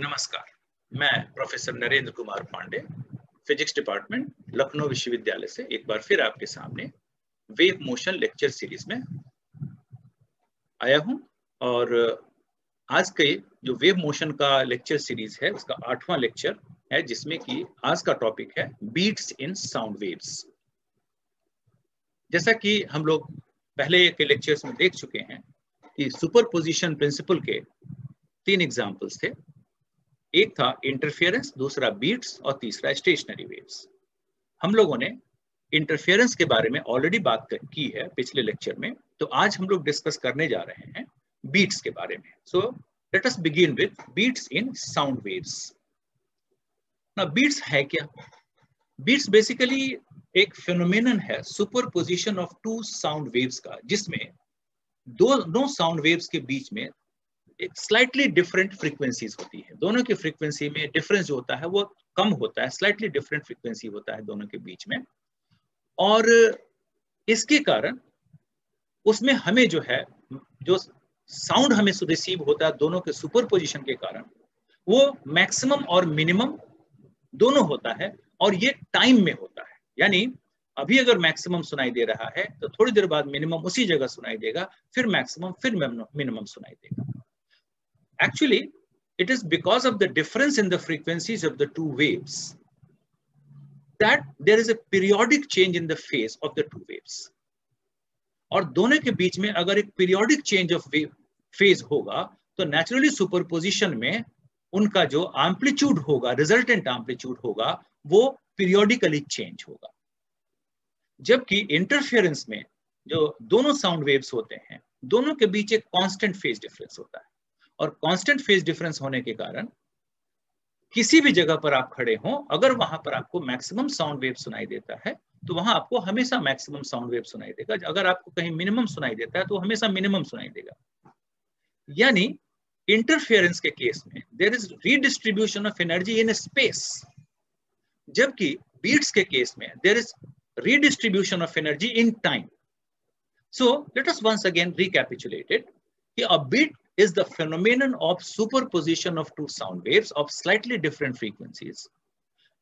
नमस्कार, मैं professor Narendra Kumar Pandey, physics department, Lucknow विश्वविद्यालय से एक बार फिर आपके सामने वेव मोशन लेक्चर सीरीज में आया हूं। और आज के जो वेव मोशन का लेक्चर सीरीज है उसका 8वां लेक्चर है, जिसमें कि आज का टॉपिक है बीट्स इन साउंड वेव्स। जैसा कि हम लोग पहले के लेक्चर्स में देख चुके हैं कि सुपरपोजिशन प्रिंसिपल के 3 एग्जाम्पल्स थे। एक था इंटरफेरेंस, दूसरा बीट्स और तीसरा स्टेशनरी वेव्स। हम लोगों ने इंटरफेरेंस के बारे में ऑलरेडी बात की है पिछले लेक्चर में, तो आज हम लोग डिस्कस करने जा रहे हैं बीट्स के बारे में। So let us begin with beats in sound waves. ना बीट्स है क्या? बीट्स बेसिकली एक फिनोमेनन है सुपरपोजिशन ऑफ 2 साउंड वेव्स का, जिसमें दोनों साउंड वेव्स के बीच में एक स्लाइटली डिफरेंट फ्रीक्वेंसीज होती है। दोनों की फ्रीक्वेंसी में डिफरेंस जो होता है वो कम होता है, स्लाइटली डिफरेंट फ्रीक्वेंसी होता है दोनों के बीच में। और इसके कारण उसमें हमें जो है, जो साउंड हमें रिसीव होता है दोनों के सुपरपोजिशन के कारण, वो मैक्सिमम और मिनिमम दोनों होता है, और ये टाइम में होता है। यानी अभी अगर मैक्सिमम सुनाई दे रहा है तो थोड़ी देर बाद मिनिमम उसी जगह सुनाई देगा, फिर मैक्सिमम, फिर मिनिमम सुनाई देगा। Actually, it is because of the difference in the frequencies of the 2 waves that there is a periodic change in the phase of the 2 waves. और दोनों के बीच में अगर एक periodic change of phase होगा तो naturally superposition में उनका जो amplitude होगा, resultant amplitude होगा, वो periodically change होगा। जबकि interference में जो दोनों sound waves होते हैं, दोनों के बीच एक constant phase difference होता है। और कांस्टेंट फेज डिफरेंस होने के कारण किसी भी जगह पर आप खड़े हो, अगर वहां पर आपको मैक्सिमम साउंड वेव सुनाई देता है तो वहां आपको हमेशा मैक्सिमम साउंड वेव सुनाई देगा। अगर आपको कहीं मिनिमम सुनाई देता है तो हमेशा मिनिमम सुनाई देगा। यानी इंटरफेरेंस के केस में there is redistribution of energy in space, जबकि बीट्स के केस में there is redistribution of energy in time. So let us once again recapitulate it कि a beat is the phenomenon of superposition of 2 sound waves of slightly different frequencies.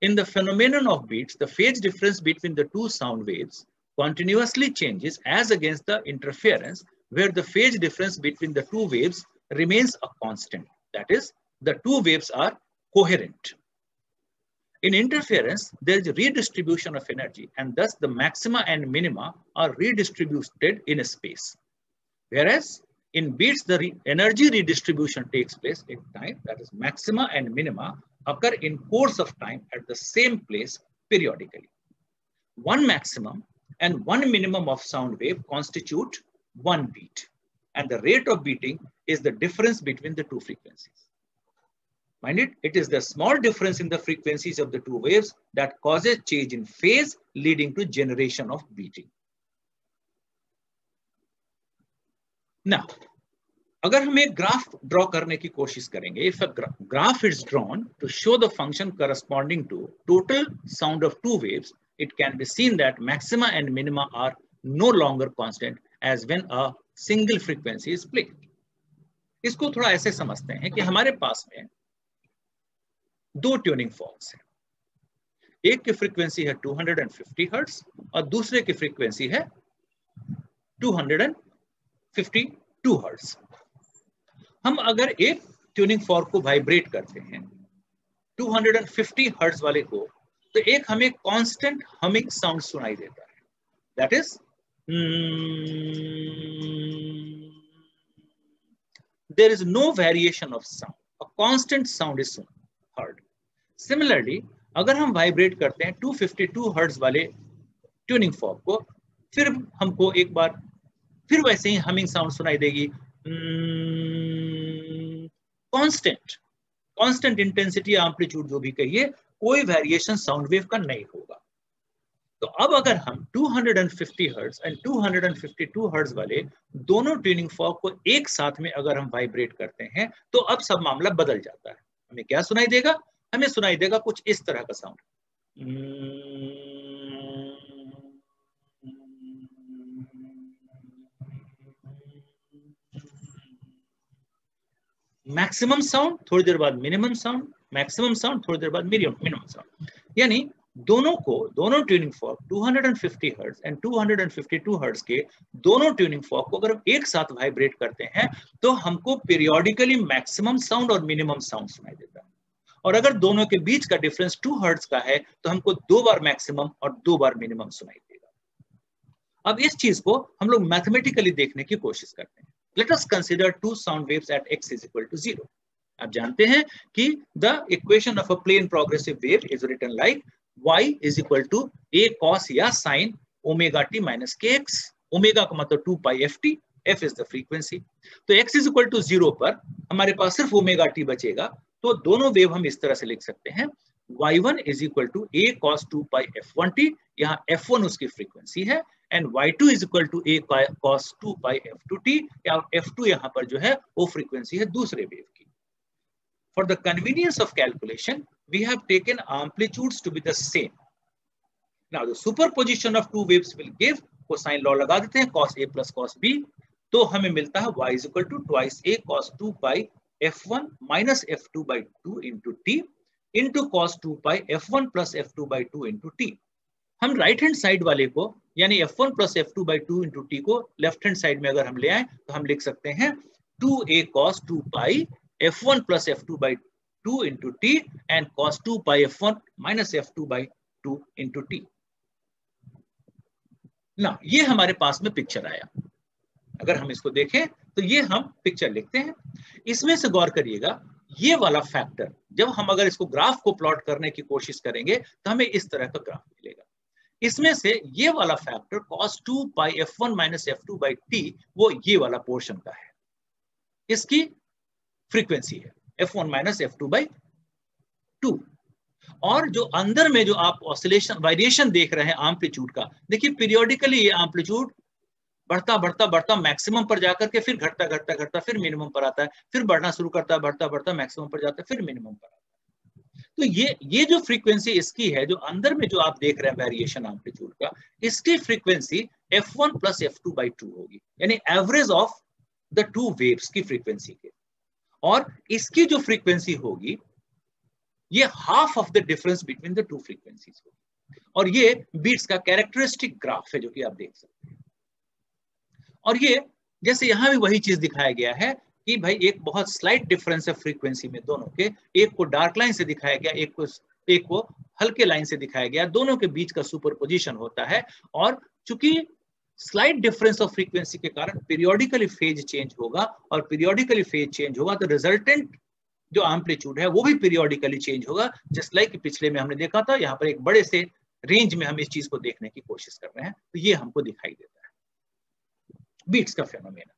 In the phenomenon of beats, the phase difference between the 2 sound waves continuously changes as against the interference, where the phase difference between the 2 waves remains a constant. That is, the 2 waves are coherent. In interference, there is a redistribution of energy, and thus the maxima and minima are redistributed in space. Whereas in beats, the energy redistribution takes place in time, that is maxima and minima occur in course of time at the same place periodically. One maximum and one minimum of sound wave constitute one beat, and the rate of beating is the difference between the 2 frequencies. Mind it, it is the small difference in the frequencies of the 2 waves that causes change in phase, leading to generation of beating. Now, अगर हम एक graph draw करने की कोशिश करेंगे, if a graph is drawn to show the function corresponding to total sound of 2 waves, it can be seen that maxima and minima are no longer constant as when a single frequency is played. इसको थोड़ा ऐसे समझते हैं कि हमारे पास में 2 tuning forex हैं। एक की फ्रीक्वेंसी है 250 हर्ट्ज और दूसरे की फ्रीक्वेंसी है 252 हर्ट्ज। हम अगर एक ट्यूनिंग फॉर्क को वाइब्रेट करते हैं 250 हर्ट्ज वाले को, तो एक हमें कांस्टेंट हमिंग साउंड सुनाई देता है, that is there is no variation of sound, a constant sound is heard. Similarly अगर हम वाइब्रेट करते हैं 252 हर्ट्ज वाले ट्यूनिंग फॉर्क को, फिर हमको एक बार फिर वैसे ही हमिंग साउंड सुनाई देगी, कांस्टेंट इंटेंसिटी एम्पलीट्यूड जो भी कहिए, कोई वेरिएशन साउंड वेव का नहीं होगा। तो अब अगर हम 250 हर्ट्ज एंड 252 हर्ट्ज वाले दोनों ट्यूनिंग फॉर्क को एक साथ में अगर हम वाइब्रेट करते हैं तो अब सब मामला बदल जाता है। हमें क्या सुनाई देगा? हमें सुनाई देगा कुछ इस तरह का साउंड। मैक्सिमम साउंड, थोड़ी देर बाद मिनिमम साउंड, मैक्सिमम साउंड, थोड़ी देर बाद मिनिमम साउंड। यानी दोनों tuning fork 250 hertz and 252 hertz के दोनों ट्यूनिंग फॉर्क को अगर हम एक साथ वाइब्रेट करते हैं तो हमको पीरियोडिकली मैक्सिमम साउंड और मिनिमम साउंड सुनाई देता है। और अगर दोनों के बीच का डिफरेंस 2 हर्ट्ज का है तो हमको 2 बार मैक्सिमम और 2 बार मिनिमम सुनाई देगा। अब इस चीज को हम लोग मैथमेटिकली देखने की कोशिश करते हैं। Let us consider two sound waves at x is equal to 0। आप जानते हैं कि the equation of a plane progressive wave is written like y is equal to a cos या sin omega t minus kx। Omega का मतलब 2 pi ft, f is the frequency. तो x is equal to 0 पर हमारे पास सिर्फ omega t बचेगा। तो दोनों वेव हम इस तरह से लिख सकते हैं, y1 is equal to a cos 2 pi f1t, यहाँ f1 उसकी फ्रीक्वेंसी है, and y2 is equal to a cos 2 pi f2t, या f2 यहाँ पर जो है वो फ्रीक्वेंसी है दूसरे वेव की। For the convenience of calculation, we have taken amplitudes to be the same. Now the superposition of two waves will give, cosine law लगा देते हैं, cos a plus cos b, तो हमें मिलता है y is equal to twice a cos 2 pi f1 minus f2 by 2 into t into cos 2 pi f1 plus f2 by 2 into t। हम right hand side वाले को यानी f1 plus f2 by 2 into t को left hand side में अगर हम ले आए तो हम लिख सकते हैं 2a cos 2 pi f1 plus f2 by 2 into t and cos 2 pi f1 minus f2 by 2 into t। ना ये हमारे पास में पिक्चर आया। अगर हम इसको देखें तो ये हम पिक्चर लिखते हैं। इसमें से गौर करिएगा, ये वाला फैक्टर जब हम अगर इसको ग्राफ को प्लॉट करने की कोशिश करेंगे तो हमें इस तरह का ग्राफ मिलेगा। इसमें से ये वाला factor cos 2 pi f1 minus f2 by t वो ये वाला पोर्शन का है, इसकी फ्रीक्वेंसी है f1 minus f2 by 2। और जो अंदर में जो आप ऑसिलेशन वेरिएशन देख रहे हैं एम्पलीट्यूड का, देखिए पीरियोडिकली ये एम्पलीट्यूड बढ़ता बढ़ता बढ़ता मैक्सिमम पर जाकर के फिर घटता घटता घटता फिर मिनिमम पर आता है, फिर बढ़ना शुरू करता है, बढ़ता बढ़ता मैक्सिमम पर जाता है, फिर मिनिमम पर आता है। तो ये जो फ्रीक्वेंसी इसकी है, जो अंदर में जो आप देख रहे हैं वेरिएशन एम्पलीट्यूड का, इसकी frequency f1 plus f2 by 2 होगी, यानी average of the two waves की फ्रीक्वेंसी के। और इसकी जो फ्रीक्वेंसी होगी ये half of the difference between the two frequencies होगी। और ये बीट्स का कैरेक्टरिस्टिक ग्राफ है जो कि आप देख सकते हैं। और ये जैसे यहां भी वही चीज दिखाया गया है कि भाई एक बहुत स्लाइट डिफरेंस है फ्रीक्वेंसी में दोनों के, एक को डार्क लाइन से दिखाया गया, एक को हल्के लाइन से दिखाया गया, दोनों के बीच का सुपरपोजिशन होता है। और चूंकि स्लाइट डिफरेंस ऑफ फ्रीक्वेंसी के कारण पीरियोडिकली फेज चेंज होगा, और पीरियोडिकली फेज चेंज होगा तो रिजल्टेंट जो एम्पलीट्यूड है वो भी पीरियोडिकली चेंज होगा। जस्ट लाइक पिछले में हमने देखा था, यहाँ पर एक बड़े से रेंज में हम इस चीज को देखने की कोशिश कर रहे हैं, तो ये हमको दिखाई देता है बीट्स का phenomena.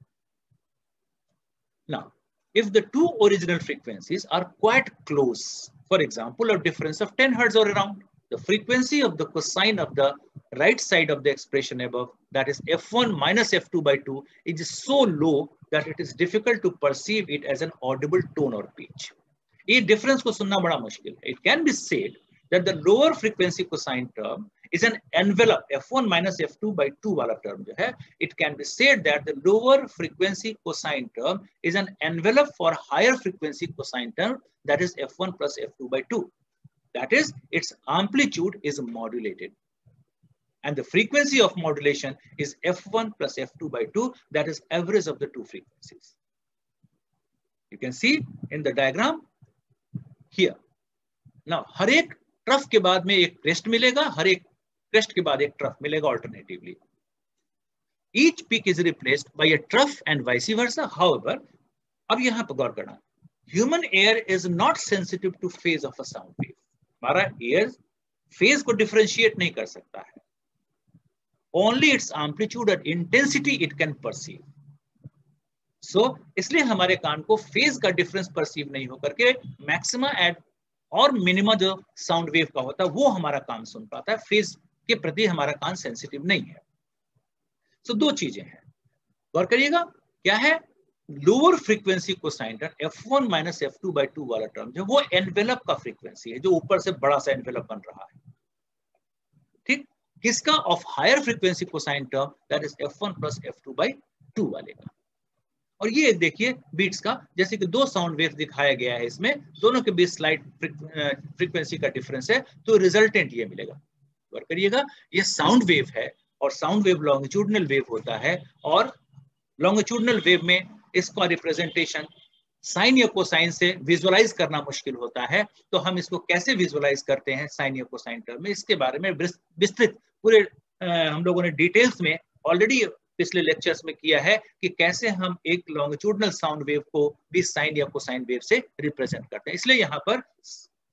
Now, if the two original frequencies are quite close, for example, a difference of 10 hertz or around, the frequency of the cosine of the right side of the expression above, that is f1 minus f2 by 2, is so low that it is difficult to perceive it as an audible tone or pitch. ये difference को सुनना बड़ा मुश्किल है। It can be said that the lower frequency cosine term is an envelope, f1 minus f2 by 2 वाला term जो है, it can be said that the lower frequency cosine term is an envelope for higher frequency cosine term, that is f1 plus f2 by 2. That is, its amplitude is modulated. And the frequency of modulation is f1 plus f2 by 2, that is average of the two frequencies. You can see in the diagram here. Now, हर एक trough के बाद में एक crest मिलेगा, हर एक crest के बाद एक ट्रफ मिलेगा alternatively. Each peak is replaced by a trough and vice versa. However, अब यहाँ पर गौर करना, human ear is not sensitive to phase of a sound wave. हमारा ear phase को differentiate नहीं कर सकता है. Only its amplitude and intensity it can perceive. So इसलिए हमारे कान को phase का difference perceive नहीं होकर के maxima और मिनिमा जो साउंड वेव का होता है वो हमारा कान सुन पाता है, फेज के प्रति हमारा कान सेंसिटिव नहीं है। सो दो चीजें हैं, गौर करिएगा, क्या है, lower frequency cosine term f1 minus f2 by 2 वाला टर्म जो वो एनवेलप का फ्रीक्वेंसी है, जो ऊपर से बड़ा सा एनवेलप बन रहा है, ठीक, किसका, of higher frequency cosine term, that is f1 plus f2 by 2 वाले का। और ये देखिए बीट्स का, जैसे कि दो साउंड वेव दिखाया गया है, इसमें दोनों के बीच स्लाइट फ्रीक्वेंसी का डिफरेंस है, तो रिजल्टेंट ये मिलेगा। गौर करिएगा, ये साउंड वेव है और साउंड वेव लॉन्गिट्यूडनल वेव होता है, और लॉन्गिट्यूडनल वेव में इसका रिप्रेजेंटेशन साइन या कोसाइन से विजुअलाइज करना मुश्किल होता है। तो हम इसको कैसे विजुअलाइज करते हैं साइन या कोसाइन टर्म में, इसके बारे में विस्तृत पूरे हम लोगों ने डिटेल्स में ऑलरेडी पिछले लेक्चर्स में किया है कि कैसे हम एक लॉन्गिट्यूडनल साउंड वेव को भी साइन या कोसाइन वेव से रिप्रेजेंट करते हैं। इसलिए यहाँ पर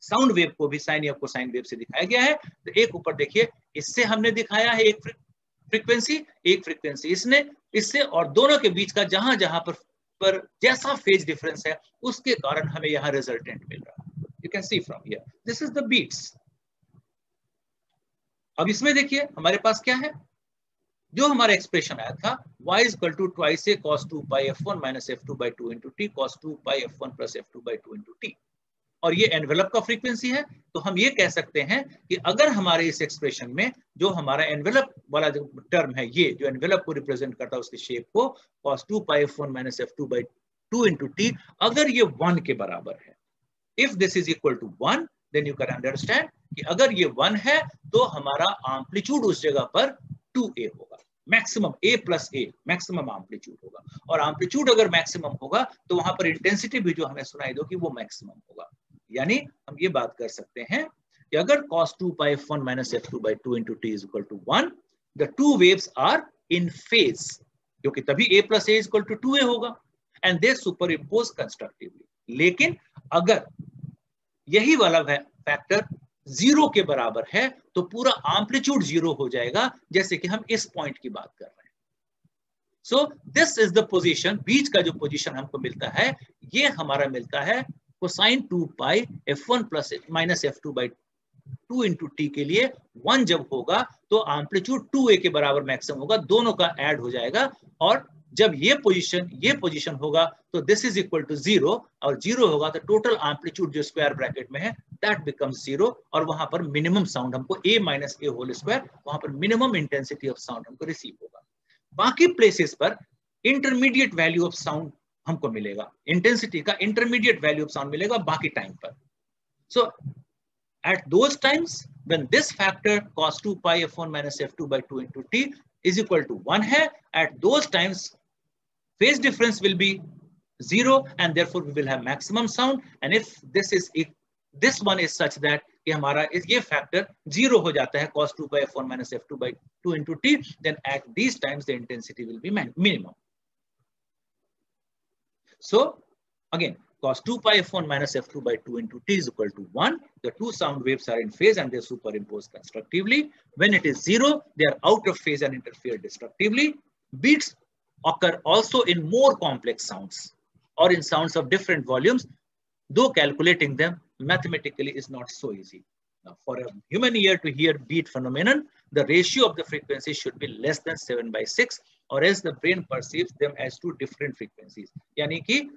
साउंड वेव को भी साइन या कोसाइन वेव से दिखाया गया है। तो एक ऊपर देखिए, इससे हमने दिखाया है एक फ्रीक्वेंसी इससे, और दोनों के बीच का जहां जहां पर जैसा फेज डिफरेंस है उसके कारण हमें यहाँ रिजल्टेंट मिल रहा है। You can see from here, this is the beats. अब इसमें देखिए हमारे पास क्या है, जो हमारा एक्सप्रेशन आया था y is equal to twice a cos 2 pi f1 minus f2 by 2 into t cos 2 pi f1 plus f2 by 2 into t, और ये एनवेलप का फ्रीक्वेंसी है। तो हम ये कह सकते हैं कि अगर हमारे इस एक्सप्रेशन में जो हमारा एनवेलप वाला जो टर्म है, ये जो एनवेलप को रिप्रेजेंट करता है उसकी शेप को cos 2 pi f1 minus f2 by 2 into t, अगर ये 1 के बराबर है, if this is equal to 1, then you can understand कि अगर ये 1 है तो हमारा एम्पलीट्यूड उस जगह पर 2a होगा, maximum a plus a maximum amplitude होगा। और एम्पलीट्यूड अगर मैक्सिमम होगा तो वहां पर इंटेंसिटी भी जो हमें सुनाई दो कि वो मैक्सिमम होगा। यानी हम ये बात कर सकते हैं कि अगर cos 2 pi f1 minus f2 by 2 into t is equal to 1, the two waves are in phase, क्योंकि तभी a plus a is equal to 2a होगा, and they superimpose constructively। लेकिन अगर यही वाला फैक्टर 0 के बराबर है तो पूरा एम्पलीट्यूड 0 हो जाएगा, जैसे कि हम इस पॉइंट की बात कर रहे हैं। So this is the position, बीच का जो पोजीशन हमको मिलता है ये हमारा मिलता है cosine 2 pi f1 plus minus f2 by 2 into T के लिए 1 जब होगा तो एम्पलीट्यूड 2a के बराबर मैक्सिमम होगा, दोनों का ऐड हो जाएगा, और जब ये पोजीशन होगा तो दिस इज इक्वल टू 0, और 0 होगा तो टोटल एम्पलीट्यूड जो स्क्वायर ब्रैकेट में है दैट बिकम्स 0, और वहां पर मिनिमम साउंड हमको a minus a whole square, वहां पर मिनिमम इंटेंसिटी ऑफ साउंड हमको रिसीव होगा। बाकी प्लेसेस पर इंटरमीडिएट वैल्यू ऑफ साउंड हमको मिलेगा, इंटेंसिटी का इंटरमीडिएट वैल्यू ऑफ साउंड मिलेगा बाकी टाइम पर। सो at those times when this factor cos 2 pi f1 minus f2 by 2 into t is equal to 1 है, at those times phase difference will be 0 and therefore we will have maximum sound, and if this one is such that कि हमारा ये factor 0 हो जाता है cos 2 pi f1 minus f2 by 2 into t, then at these times the intensity will be minimum. So again, cos 2 pi f1 minus f2 by 2 into t is equal to 1. The two sound waves are in phase and they superimpose constructively. When it is 0, they are out of phase and interfere destructively. Beats occur also in more complex sounds or in sounds of different volumes, though calculating them mathematically is not so easy. Now, for a human ear to hear beat phenomenon, the ratio of the frequencies should be less than 7/6, or else the brain perceives them as two different frequencies. यानी कि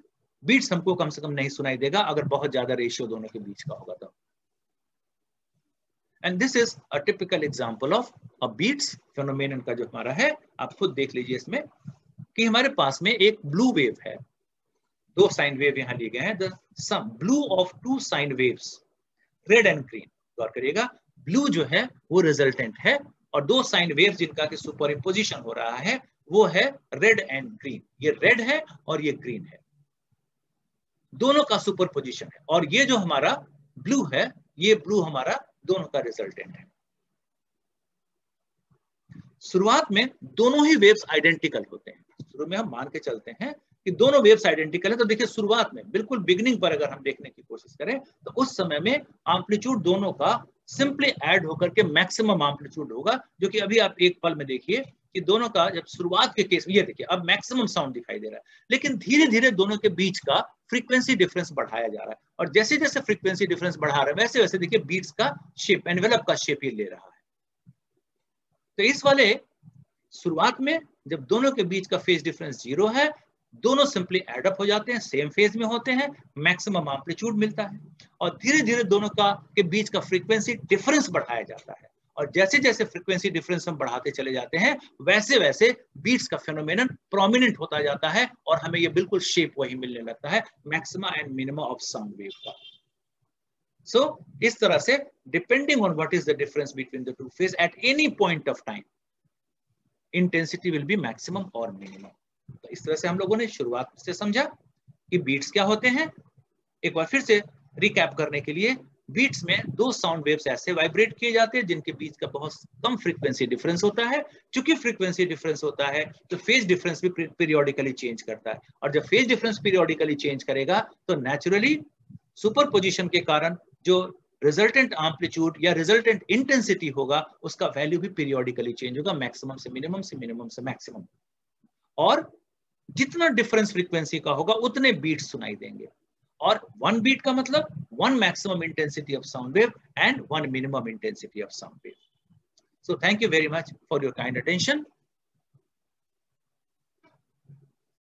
beats हमको कम से कम नहीं सुनाई देगा अगर बहुत ज्यादा रेशियो दोनों के बीच का होगा तो। And this is a typical example of a beats phenomenon का जो हमारा है, आप खुद देख लीजिए इसमें कि हमारे पास में एक ब्लू वेव है, दो साइन वेव यहां लिए गए हैं, the sum blue of two sine waves red and green. गौर करिएगा, ब्लू जो है वो रिजल्टेंट है और दो साइन वेव जिनका कि सुपर इम्पोजिशन हो रहा है वो है रेड एंड ग्रीन। ये रेड है और ये ग्रीन है, दोनों का सुपर पोजिशन है, और ये जो हमारा ब्लू है ये ब्लू हमारा दोनों का रिजल्टेंट है। शुरुआत में दोनों ही वेव्स आइडेंटिकल होते हैं, शुरू में हम मान के चलते हैं कि दोनों वेव्स आइडेंटिकल है। तो देखिए शुरुआत में बिल्कुल बिगिनिंग पर अगर हम देखने की कोशिश करें तो उस समय में एम्पलीट्यूड दोनों का सिंपली ऐड होकर के मैक्सिमम एम्पलीट्यूड होगा, जो कि अभी आप एक पल में देखिए कि दोनों का जब शुरुआत के केस में ये देखिए अब मैक्सिमम साउंड दिखाई दे रहा है, लेकिन धीरे धीरे दोनों के बीच का फ्रीक्वेंसी डिफरेंस बढ़ाया जा रहा है, और जैसे जैसे फ्रीक्वेंसी डिफरेंस बढ़ा रहा है वैसे वैसे देखिए बीट्स का शेप, एनवेलप का शेप ये ले रहा है। तो इस वाले शुरुआत में जब दोनों के बीच का फेज डिफरेंस 0 है, दोनों सिंपली एड अप हो जाते हैं, सेम फेज में होते हैं, मैक्सिमम एम्पलीट्यूड मिलता है, और धीरे धीरे दोनों का के बीच का फ्रीक्वेंसी डिफरेंस बढ़ाया जाता है, और जैसे जैसे फ्रीक्वेंसी डिफरेंस हम बढ़ाते चले जाते हैं वैसे वैसे बीट्स का फेनोमेनन प्रोमिनेंट होता जाता है और हमें ये बिल्कुल शेप वही मिलने लगता है maxima and minima of sound wave का। So, इस तरह से depending on what is the difference between the two phase at any point of time, intensity will be maximum or minimum. तो इस तरह से हम लोगों ने शुरुआत से समझा कि बीट्स क्या होते हैं। एक बार फिर से रिकैप करने के लिए, बीट्स में दो साउंड वेव्स ऐसे वाइब्रेट किए जाते हैं जिनके बीच का बहुत कम फ्रीक्वेंसी डिफरेंस होता है। चूंकि फ्रीक्वेंसी डिफरेंस होता है तो फेज डिफरेंस भी पीरियोडिकली चेंज करता है, और जब फेज डिफरेंस पीरियोडिकली चेंज करेगा तो नेचुरली सुपरपोजिशन के कारण जो रिजल्टेंट एम्पलीट्यूड या रिजल्टेंट इंटेंसिटी होगा उसका वैल्यू भी पीरियोडिकली चेंज होगा, मैक्सिमम से मिनिमम से मिनिमम से मैक्सिमम, और जितना डिफरेंस फ्रीक्वेंसी का होगा उतने बीट्स सुनाई देंगे। और वन बीट का मतलब one maximum intensity of sound wave and one minimum intensity of sound wave. So thank you very much for your kind attention.